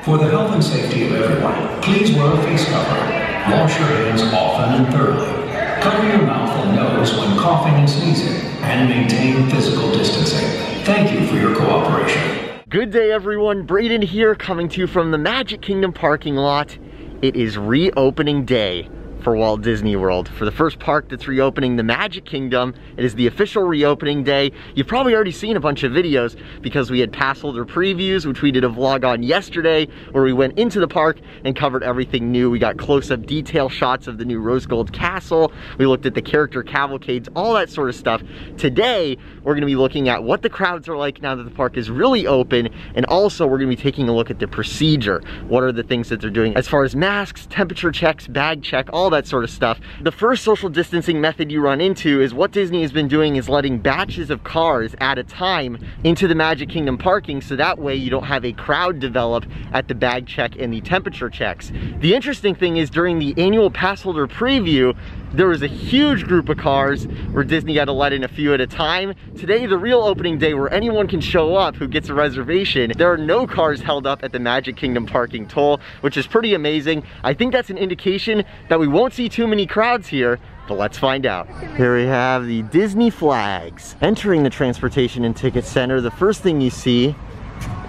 For the health and safety of everyone, please wear a face covering. Wash your hands often and thoroughly. Cover your mouth and nose when coughing and sneezing, and maintain physical distancing. Thank you for your cooperation. Good day, everyone. Brayden here, coming to you from the Magic Kingdom parking lot. It is reopening day for Walt Disney World. For the first park that's reopening, the Magic Kingdom, it is the official reopening day. You've probably already seen a bunch of videos because we had pass holder previews, which we did a vlog on yesterday, where we went into the park and covered everything new. We got close-up detail shots of the new Rose Gold Castle. We looked at the character cavalcades, all that sort of stuff. Today, we're gonna be looking at what the crowds are like now that the park is really open, and also we're gonna be taking a look at the procedure. What are the things that they're doing as far as masks, temperature checks, bag check, all that sort of stuff. The first social distancing method you run into is what Disney has been doing is letting batches of cars at a time into the Magic Kingdom parking, so that way you don't have a crowd develop at the bag check and the temperature checks. The interesting thing is during the annual pass holder preview, there was a huge group of cars where Disney had to let in a few at a time. Today, the real opening day where anyone can show up who gets a reservation, there are no cars held up at the Magic Kingdom parking toll, which is pretty amazing. I think that's an indication that we won't see too many crowds here, but let's find out. Here we have the Disney flags. Entering the Transportation and Ticket Center, the first thing you see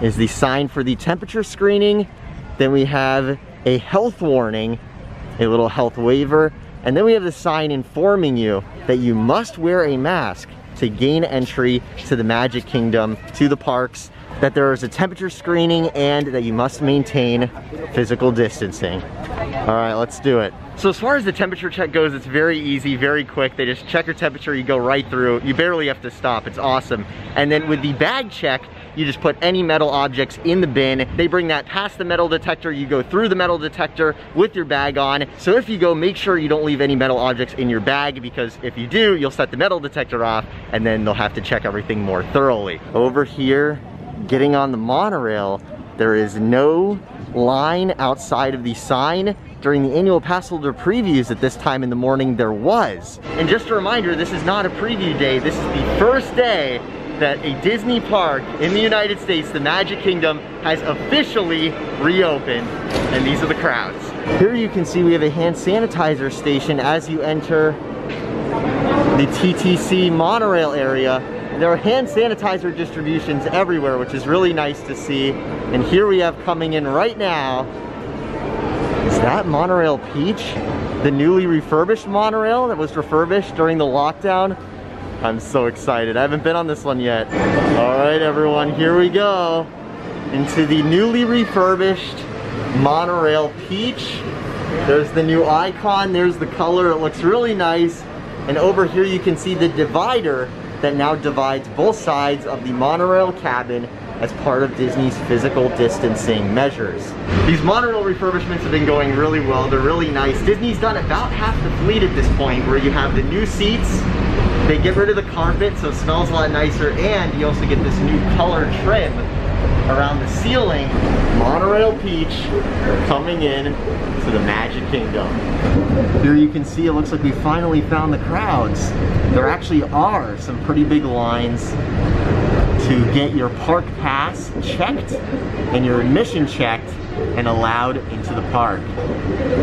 is the sign for the temperature screening. Then we have a health warning, a little health waiver, and then we have the sign informing you that you must wear a mask to gain entry to the Magic Kingdom, to the parks, that there is a temperature screening, and that you must maintain physical distancing. All right, let's do it. So as far as the temperature check goes, it's very easy, very quick. They just check your temperature, you go right through. You barely have to stop, it's awesome. And then with the bag check, you just put any metal objects in the bin. They bring that past the metal detector, you go through the metal detector with your bag on. So if you go, make sure you don't leave any metal objects in your bag, because if you do, you'll set the metal detector off and then they'll have to check everything more thoroughly. Over here, getting on the monorail, there is no line outside of the sign. During the annual pass holder previews at this time in the morning, there was. And just a reminder, this is not a preview day. This is the first day that a Disney park in the United States, the Magic Kingdom, has officially reopened. And these are the crowds. Here you can see we have a hand sanitizer station as you enter the TTC monorail area. There are hand sanitizer distributions everywhere, which is really nice to see. And here we have coming in right now, is that Monorail Peach? The newly refurbished monorail that was refurbished during the lockdown? I'm so excited. I haven't been on this one yet. All right, everyone, here we go into the newly refurbished Monorail Peach. There's the new icon, there's the color, it looks really nice. And over here you can see the divider that now divides both sides of the monorail cabin as part of Disney's physical distancing measures. These monorail refurbishments have been going really well. They're really nice. Disney's done about half the fleet at this point, where you have the new seats, they get rid of the carpet so it smells a lot nicer, and you also get this new color trim around the ceiling. Monorail Peach, they're coming in to the Magic Kingdom. Here you can see it looks like we finally found the crowds. There actually are some pretty big lines to get your park pass checked and your admission checked and allowed into the park.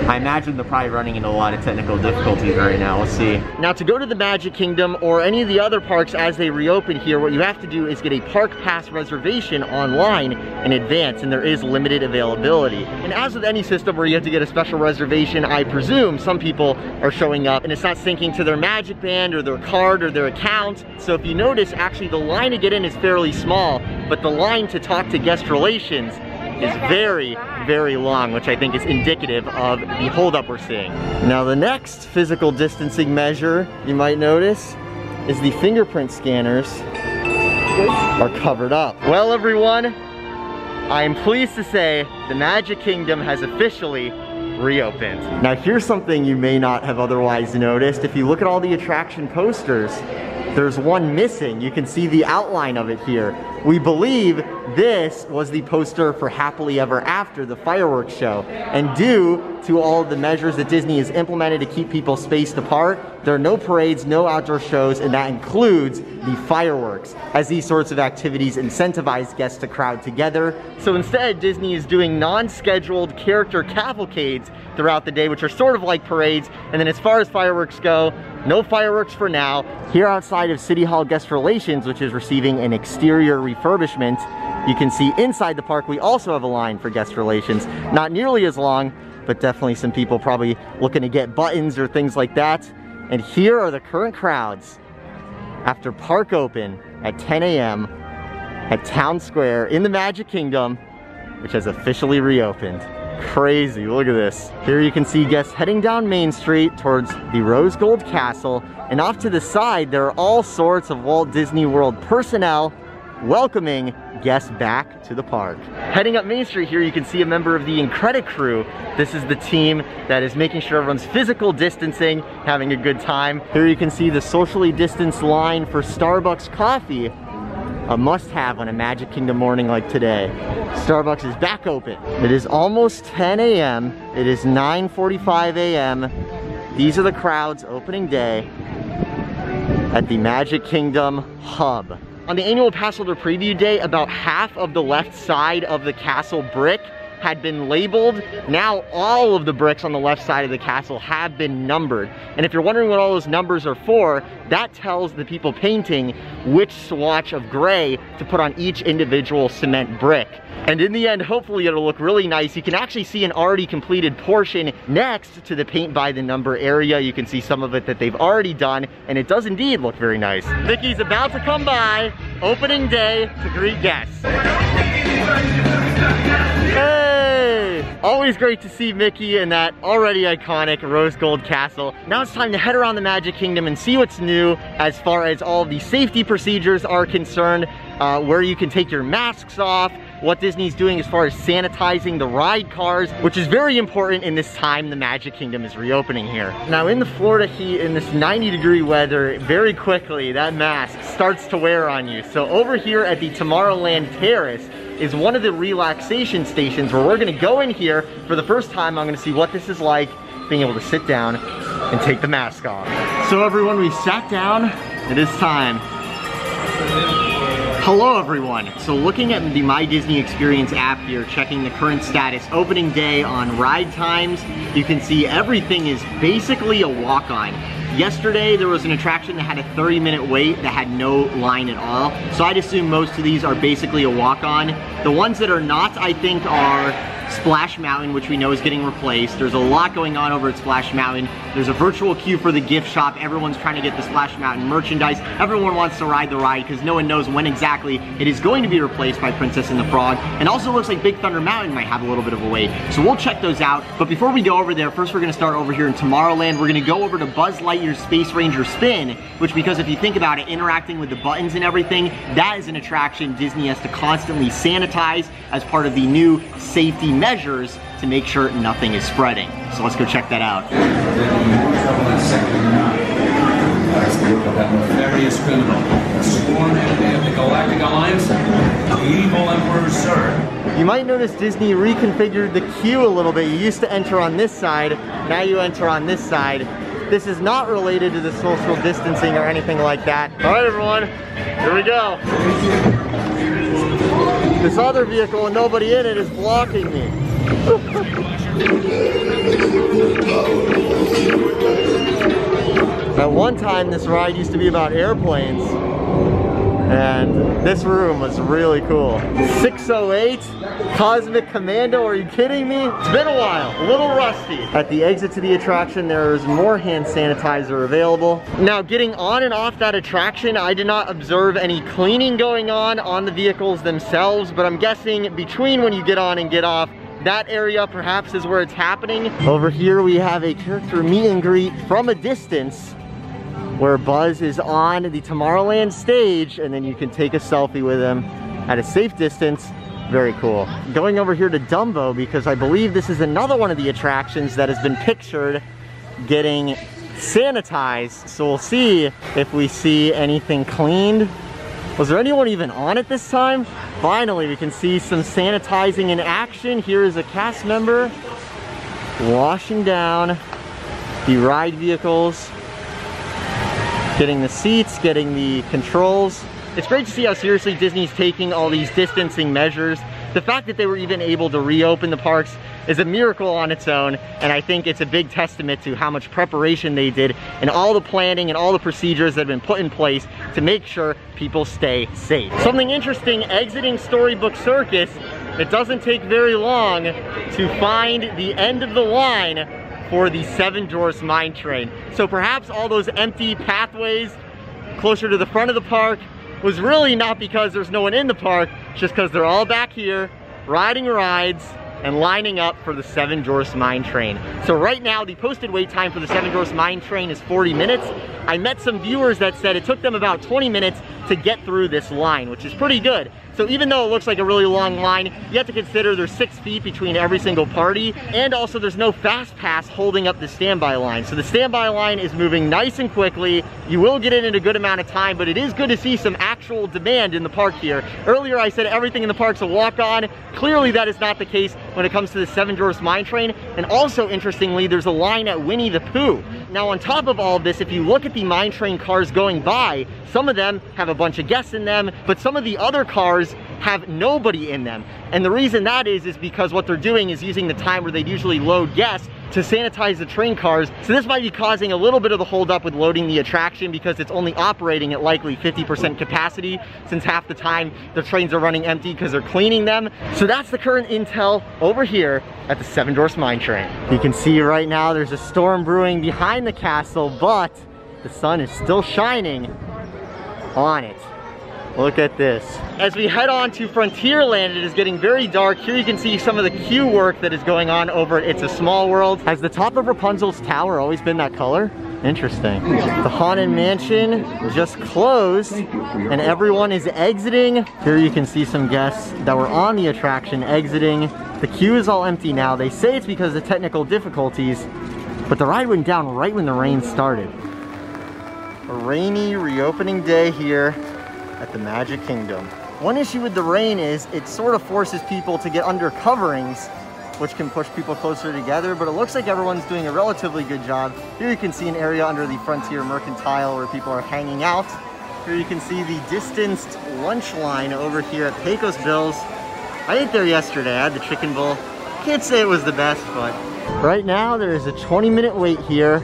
I imagine they're probably running into a lot of technical difficulties right now. We'll see. Now, to go to the Magic Kingdom or any of the other parks as they reopen here, what you have to do is get a park pass reservation online in advance, and there is limited availability. And as with any system where you have to get a special reservation, I presume some people are showing up and it's not syncing to their Magic Band or their card or their account. So if you notice, actually the line to get in is fairly small, but the line to talk to guest relations is very, very long, which I think is indicative of the holdup we're seeing. Now, the next physical distancing measure you might notice is the fingerprint scanners are covered up. Well, everyone, I am pleased to say the Magic Kingdom has officially reopened. Now, here's something you may not have otherwise noticed. If you look at all the attraction posters, there's one missing. You can see the outline of it here. We believe this was the poster for Happily Ever After, the fireworks show. And due to all of the measures that Disney has implemented to keep people spaced apart, there are no parades, no outdoor shows, and that includes the fireworks, as these sorts of activities incentivize guests to crowd together. So instead, Disney is doing non-scheduled character cavalcades throughout the day, which are sort of like parades. And then as far as fireworks go, no fireworks for now. Here outside of City Hall Guest Relations, which is receiving an exterior refurbishment, you can see inside the park we also have a line for guest relations. Not nearly as long, but definitely some people probably looking to get buttons or things like that. And here are the current crowds after park open at 10 a.m. at Town Square in the Magic Kingdom, which has officially reopened. Crazy, look at this. Here you can see guests heading down Main Street towards the Rose Gold Castle, and off to the side there are all sorts of Walt Disney World personnel welcoming guests back to the park. Heading up Main Street here, you can see a member of the Incredi crew. This is the team that is making sure everyone's physical distancing, having a good time. Here you can see the socially distanced line for Starbucks coffee, a must-have on a Magic Kingdom morning like today. Starbucks is back open. It is almost 10 a.m. It is 9:45 a.m. These are the crowds opening day at the Magic Kingdom hub. On the annual pass holder preview day, about half of the left side of the castle brick had been labeled. Now all of the bricks on the left side of the castle have been numbered. And if you're wondering what all those numbers are for, that tells the people painting which swatch of gray to put on each individual cement brick. And in the end, hopefully it'll look really nice. You can actually see an already completed portion next to the paint by the number area. You can see some of it that they've already done, and it does indeed look very nice. Mickey's about to come by, opening day, to greet guests. Hey! Always great to see Mickey in that already iconic Rose Gold Castle. Now it's time to head around the Magic Kingdom and see what's new as far as all of the safety procedures are concerned, where you can take your masks off, what Disney's doing as far as sanitizing the ride cars, which is very important in this time the Magic Kingdom is reopening here. Now in the Florida heat, in this 90-degree weather, very quickly that mask starts to wear on you. So over here at the Tomorrowland Terrace is one of the relaxation stations where we're gonna go in here for the first time. I'm gonna see what this is like, being able to sit down and take the mask off. So everyone, we sat down, it is time. Hello everyone. So looking at the My Disney Experience app here, checking the current status, opening day on ride times, you can see everything is basically a walk-on. Yesterday there was an attraction that had a 30-minute wait that had no line at all. So I'd assume most of these are basically a walk-on. The ones that are not, I think, are Splash Mountain, which we know is getting replaced. There's a lot going on over at Splash Mountain. There's a virtual queue for the gift shop. Everyone's trying to get the Splash Mountain merchandise. Everyone wants to ride the ride because no one knows when exactly it is going to be replaced by Princess and the Frog. And also looks like Big Thunder Mountain might have a little bit of a wait. So we'll check those out. But before we go over there, first we're gonna start over here in Tomorrowland. We're gonna go over to Buzz Lightyear's Space Ranger Spin, which, because if you think about it, interacting with the buttons and everything, that is an attraction Disney has to constantly sanitize as part of the new safety measures to make sure nothing is spreading. So let's go check that out. Nefarious criminal, sworn enemy of the Galactic Alliance, the evil Emperor Zurg. You might notice Disney reconfigured the queue a little bit. You used to enter on this side, now you enter on this side. This is not related to the social distancing or anything like that. All right, everyone, here we go. This other vehicle and nobody in it is blocking me. At one time, this ride used to be about airplanes, and this room was really cool. 608, Cosmic Commando, are you kidding me? It's been a while, a little rusty. At the exit to the attraction, there is more hand sanitizer available. Now, getting on and off that attraction, I did not observe any cleaning going on the vehicles themselves, but I'm guessing between when you get on and get off, that area perhaps is where it's happening. Over here we have a character meet and greet from a distance where Buzz is on the Tomorrowland stage, and then you can take a selfie with him at a safe distance. Very cool. Going over here to Dumbo, because I believe this is another one of the attractions that has been pictured getting sanitized. So we'll see if we see anything cleaned. Was there anyone even on it this time? finally, we can see some sanitizing in action. Here is a cast member washing down the ride vehicles, getting the seats, getting the controls. It's great to see how seriously Disney's taking all these distancing measures. The fact that they were even able to reopen the parks is a miracle on its own, and I think it's a big testament to how much preparation they did and all the planning and all the procedures that have been put in place to make sure people stay safe. Something interesting, exiting Storybook Circus, it doesn't take very long to find the end of the line for the Seven Dwarfs Mine Train. So perhaps all those empty pathways closer to the front of the park was really not because there's no one in the park, just because they're all back here riding rides and lining up for the Seven Dwarfs Mine Train. So right now, the posted wait time for the Seven Dwarfs Mine Train is 40 minutes. I met some viewers that said it took them about 20 minutes to get through this line, which is pretty good. So even though it looks like a really long line, you have to consider there's 6 feet between every single party, and also there's no fast pass holding up the standby line. So the standby line is moving nice and quickly. You will get in a good amount of time, but it is good to see some actual demand in the park here. Earlier I said everything in the park's a walk-on. Clearly that is not the case when it comes to the Seven Dwarfs Mine Train. And also, interestingly, there's a line at Winnie the Pooh. Now on top of all of this, if you look at the mine train cars going by, some of them have a bunch of guests in them, but some of the other cars have nobody in them. And the reason that is because what they're doing is using the time where they'd usually load guests to sanitize the train cars. So this might be causing a little bit of the holdup with loading the attraction because it's only operating at likely 50% capacity, since half the time the trains are running empty because they're cleaning them. So that's the current intel over here at the Seven Dwarfs Mine Train. You can see right now there's a storm brewing behind the castle, but the sun is still shining on it. Look at this. As we head on to Frontierland, it is getting very dark. Here you can see some of the queue work that is going on over at It's a Small World. Has the top of Rapunzel's tower always been that color? Interesting. The Haunted Mansion just closed and everyone is exiting. Here you can see some guests that were on the attraction exiting. The queue is all empty now. They say it's because of technical difficulties, but the ride went down right when the rain started. A rainy reopening day here at the Magic Kingdom. One issue with the rain is it sort of forces people to get under coverings, which can push people closer together, but it looks like everyone's doing a relatively good job. Here you can see an area under the Frontier Mercantile where people are hanging out. Here you can see the distanced lunch line over here at Pecos Bill's. I ate there yesterday. I had the chicken bowl. Can't say it was the best, but right now there is a 20-minute wait here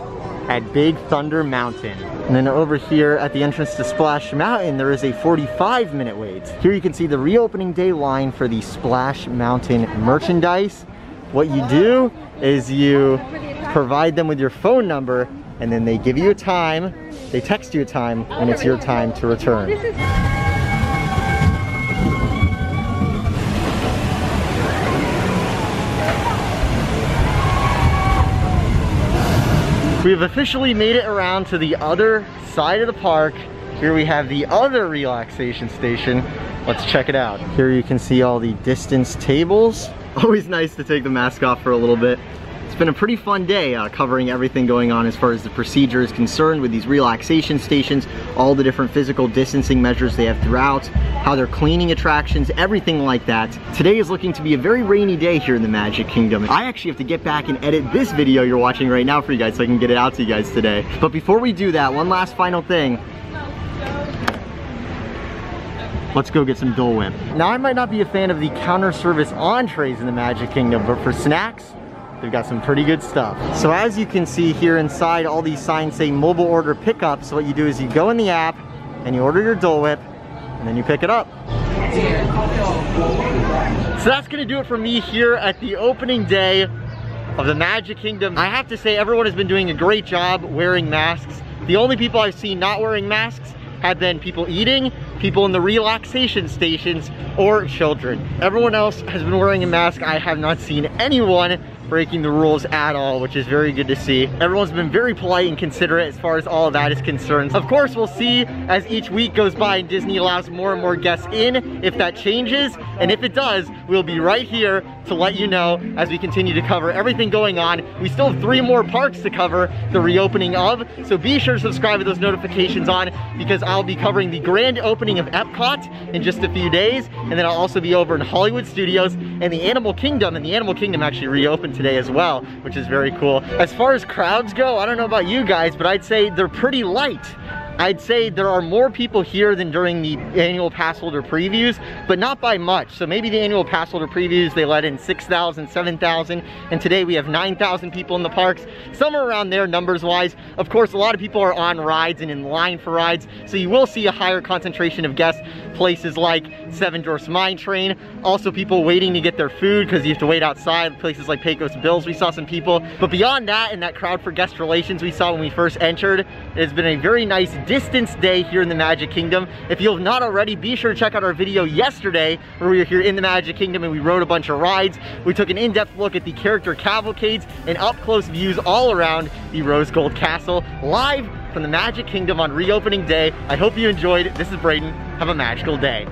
at Big Thunder Mountain. And then over here at the entrance to Splash Mountain, there is a 45-minute wait. Here you can see the reopening day line for the Splash Mountain merchandise. What you do is you provide them with your phone number, and then they give you a time, they text you a time, and it's your time to return. We have officially made it around to the other side of the park. Here we have the other relaxation station. Let's check it out. Here you can see all the distance tables. Always nice to take the mask off for a little bit. It's been a pretty fun day covering everything going on as far as the procedure is concerned with these relaxation stations, all the different physical distancing measures they have throughout, how they're cleaning attractions, everything like that. Today is looking to be a very rainy day here in the Magic Kingdom. I actually have to get back and edit this video you're watching right now for you guys so I can get it out to you guys today. But before we do that, one last final thing. Let's go get some Dole Whip. Now, I might not be a fan of the counter service entrees in the Magic Kingdom, but for snacks, they've got some pretty good stuff. So as you can see here inside, all these signs say mobile order pickup. So what you do is you go in the app and you order your Dole Whip and then you pick it up. So that's gonna do it for me here at the opening day of the Magic Kingdom. I have to say everyone has been doing a great job wearing masks. The only people I've seen not wearing masks have been people eating, people in the relaxation stations, or children. Everyone else has been wearing a mask. I have not seen anyone breaking the rules at all, which is very good to see. Everyone's been very polite and considerate as far as all of that is concerned. Of course, we'll see as each week goes by and Disney allows more and more guests in if that changes, and if it does, we'll be right here to let you know as we continue to cover everything going on. We still have 3 more parks to cover the reopening of, so be sure to subscribe with those notifications on, because I'll be covering the grand opening of Epcot in just a few days, and then I'll also be over in Hollywood Studios and the Animal Kingdom, and the Animal Kingdom actually reopened today as well, which is very cool. As far as crowds go, I don't know about you guys, but I'd say they're pretty light. I'd say there are more people here than during the annual pass holder previews, but not by much. So maybe the annual pass holder previews, they let in 6,000, 7,000, and today we have 9,000 people in the parks, somewhere around there numbers wise. Of course, a lot of people are on rides and in line for rides, so you will see a higher concentration of guests, places like Seven Dwarfs Mine Train, also people waiting to get their food because you have to wait outside, places like Pecos Bills, we saw some people. But beyond that, and that crowd for guest relations we saw when we first entered, it has been a very nice distance day here in the Magic Kingdom. If you have not already, be sure to check out our video yesterday where we were here in the Magic Kingdom and we rode a bunch of rides. We took an in-depth look at the character cavalcades and up-close views all around the Rose Gold Castle, live from the Magic Kingdom on reopening day. I hope you enjoyed. This is Brayden. Have a magical day.